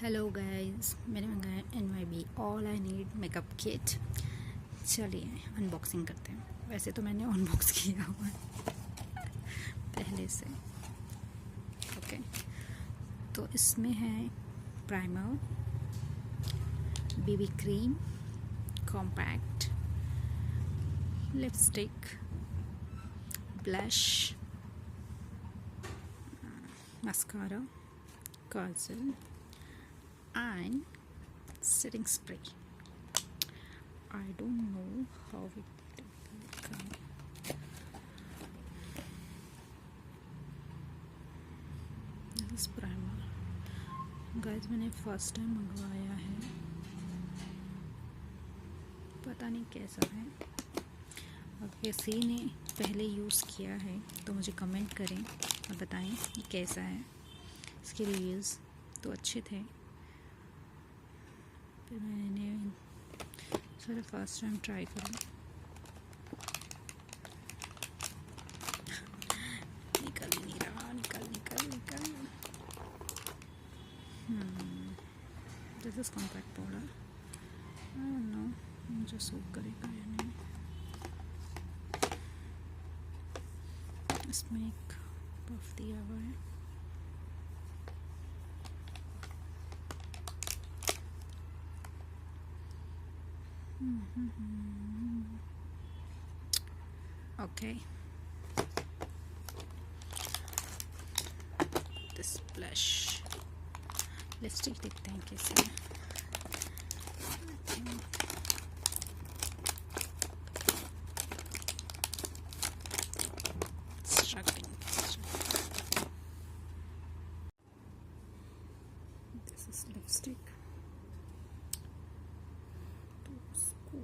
Hello guys, मैंने मंगाया NYB all I need makeup kit. चलिए अनबॉक्सिंग करते हैं। वैसे तो मैंने अनबॉक्स किया हुआ है पहले से। ओके, तो इसमें है primer, BB cream, compact, lipstick, blush, mascara, Kajal and setting spray. I don't know how it will come. This is primer. Guys, मैंने फर्स्ट टाइम मंगवाया है, पता नहीं कैसा है। अब किसी ने पहले यूज़ किया है तो मुझे कमेंट करें और बताएं ये कैसा है। इसके रिव्यूज़ तो अच्छे थे, फिर मैंने सोचा फर्स्ट टाइम ट्राई करूँ। निकल ही नहीं रहा, निकल निकल निकल। This is compact powder. I don't know मुझे सूट करेगा या नहीं। इसमें एक पफ दिया हुआ है। ओके, दिस ब्लश, लिपस्टिक देखते हैं कैसे है। This is lipstick. तो इसको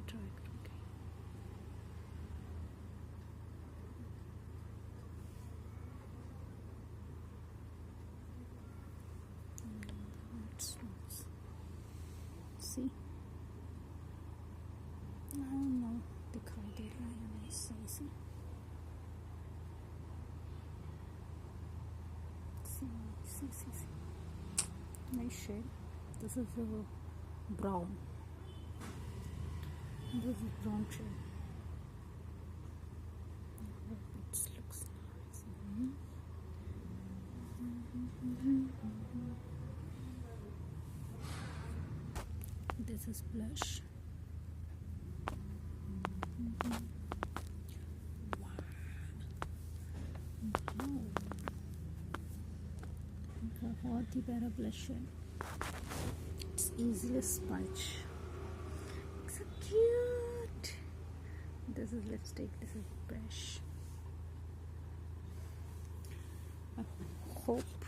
ट्राई करूँगी। See? I don't know, दिखाई दे रहा है या नहीं सही से। See. Nice shade. This is brown. This is brown shade. It looks nice. This is blush. Wow. बहुत ही प्यारा ब्लश है। It's easily smudge. So cute. This is lipstick. This is brush. I hope